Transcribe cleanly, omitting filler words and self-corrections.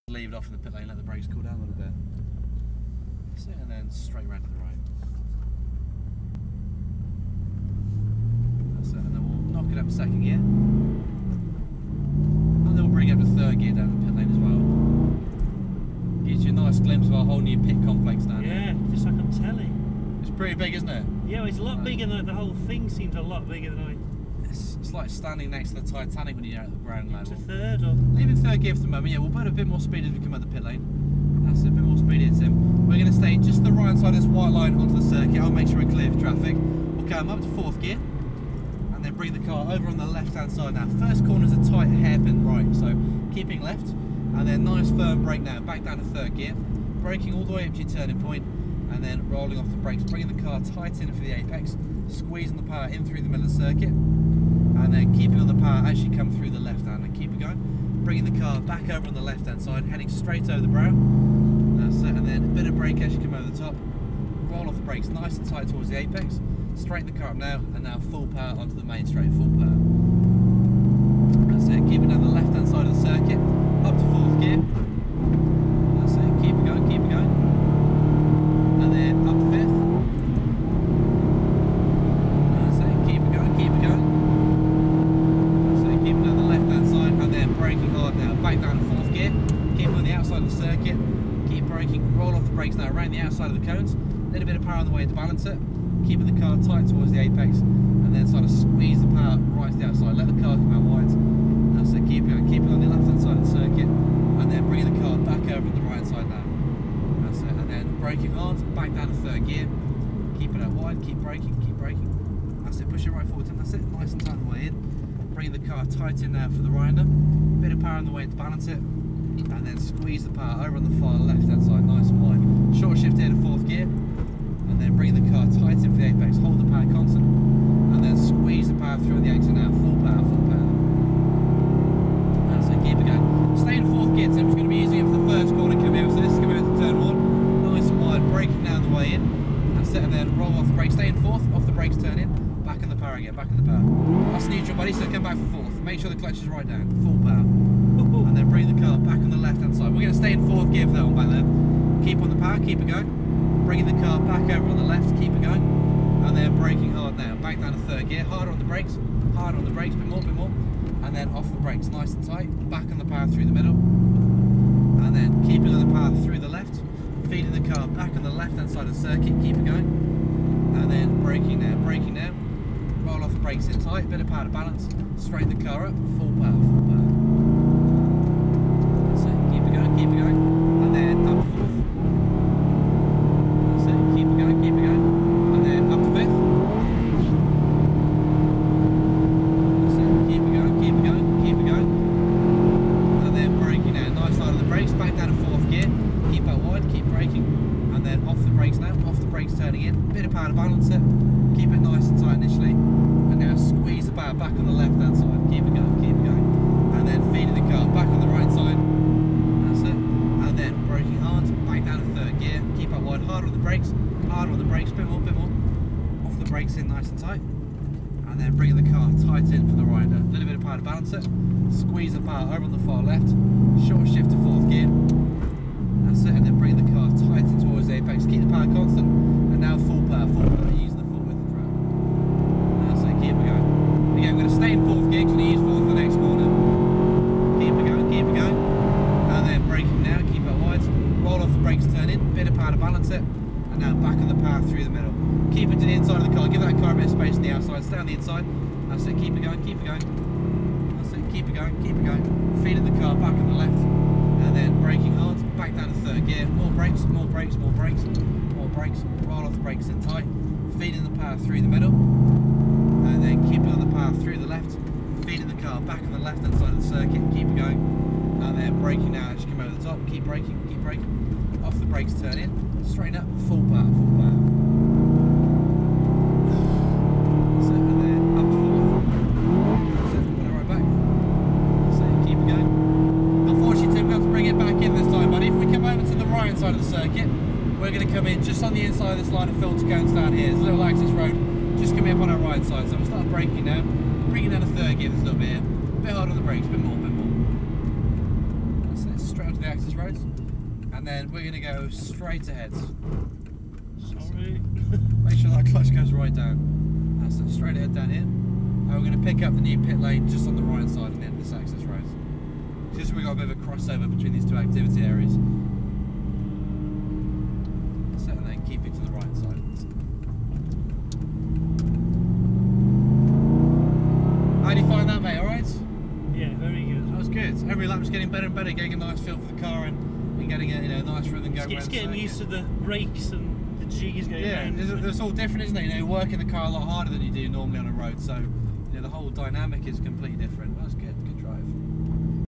Leave it off in the pit lane, let the brakes cool down a little bit. So, and then straight round to the right. That's it, and then we'll knock it up second gear. And then we'll bring it up to third gear down the pit lane as well. Gives you a nice glimpse of our whole new pit complex down here. Yeah, just like I'm telling. It's pretty big, isn't it? Yeah, it's a lot bigger than the whole thing seems a lot bigger than I. It's like standing next to the Titanic when you're out at the ground level. To third or? Leaving third gear for the moment, yeah, we'll put a bit more speed as we come out the pit lane. That's it, a bit more speed here, Tim. We're going to stay just the right side of this white line onto the circuit. I'll make sure we're clear for traffic. We'll come up to fourth gear and then bring the car over on the left hand side now. First corner is a tight hairpin right, so keeping left and then nice firm brake now. Back down to third gear, braking all the way up to your turning point and then rolling off the brakes, bringing the car tight in for the apex, squeezing the power in through the middle of the circuit. And then keeping on the power as you come through the left hand and keep it going. Bringing the car back over on the left hand side, heading straight over the brow. That's it, and then a bit of brake as you come over the top. Roll off the brakes nice and tight towards the apex. Straighten the car up now, and now full power onto the main straight, full power. That's it, keep it down the left hand side of the circuit, up to fourth gear. That's it, keep it going, keep it going. And then up to fifth. That's it, keep it going, keep it going. Braking hard now, back down to fourth gear, keep on the outside of the circuit, keep braking, roll off the brakes now around the outside of the cones, a little bit of power on the way to balance it, keeping the car tight towards the apex, and then sort of squeeze the power right to the outside, let the car come out wide. That's it, keep it on the left hand side of the circuit, and then bringing the car back over on the right hand side now. That's it, and then braking hard, back down to third gear, keep it out wide, keep braking, that's it, push it right forward, and that's it, nice and tight on the way in. Bring the car tight in now for the rider, bit of power on the way to balance it, and then squeeze the power over on the far left hand side, nice and wide. Short shift here to fourth gear, and then bring the car tight in for the apex, hold the power constant, and then squeeze the power through the exit now, full power, full power. That's it, keep it going. Stay in fourth gear, Tim's going to be using it for the first corner, come out, so this is coming out to turn one, nice and wide, braking down the way in, that's it, and then roll off the brakes, stay in fourth, off the brakes, turn in. Back in the power again, back in the power. That's neutral, buddy, so come back for fourth. Make sure the clutch is right down, full power. And then bring the car back on the left hand side. We're going to stay in fourth gear for that one back there. Keep on the power, keep it going. Bringing the car back over on the left, keep it going. And then braking hard now, back down to third gear. Harder on the brakes, bit more. And then off the brakes, nice and tight. Back on the power through the middle. And then keeping on the power through the left. Feeding the car back on the left hand side of the circuit, keep it going. And then braking now. Roll off the brakes in tight, bit of power to balance, straighten the car up, full power. That's it, keep it going, and then up to fourth. That's it, keep it going, and then up to fifth. That's it, keep it going, and then braking now, nice side of the brakes, back down to fourth gear, keep out wide, keep braking, and then off the brakes now, off the brakes turning in, bit of power to balance it, keep it nice and tight initially. Now squeeze the power back on the left hand side, keep it going, and then feeding the car back on the right side, that's it, and then braking hard, back down to third gear, keep up wide, harder on the brakes, bit more, off the brakes in nice and tight, and then bringing the car tight in for the rider, a little bit of power to balance it, squeeze the power over on the far left, short shift to fourth gear, that's it, and then bring the car tight in towards the apex, keep the power constant, and now full power, using the full width of track. Keep it going. Again, I'm going to stay in fourth gear because I'm going to use fourth for the next corner. Keep it going. And then braking now, keep it wide. Roll off the brakes, turn in, bit of power to balance it. And now back on the power through the middle. Keep it to the inside of the car, give that car a bit of space on the outside, stay on the inside. That's it, keep it going. That's it, keep it going. Feeding the car back on the left. And then braking hard, back down to third gear. More brakes. Roll off the brakes in tight. Feeding the power through the middle. And then keeping on the power through the left, feeding the car back on the left hand side of the circuit, keep it going, and then braking now as you come over the top, keep braking, off the brakes, turn in, straighten up, full power. That's it, and then up to fourth, that's it, put it right back, that's it, keep it going. Unfortunately, Tim, we've got to bring it back in this time, buddy. If we come over to the right hand side of the circuit, we're going to come in just on the inside of this line of filter cones down here, there's a little access road. Just coming up on our right side, so we'll start braking now, bringing down to third gear, there's a little bit here, a bit harder on the brakes, a bit more. That's it, straight onto the axis access roads, and then we're going to go straight ahead. Sorry. Make sure that clutch goes right down. That's it, straight ahead down here. And we're going to pick up the new pit lane just on the right side of the end of this access road. Just so we've got a bit of a crossover between these two activity areas. So, and then keep it to the right side. How do you find that, mate? Alright? Yeah, very good. That was good. Every lap's getting better and better, getting a nice feel for the car and getting a nice rhythm going around. It's getting used to the brakes and the G's going around. Yeah, it's all different, isn't it? Working the car a lot harder than you do normally on a road, so the whole dynamic is completely different.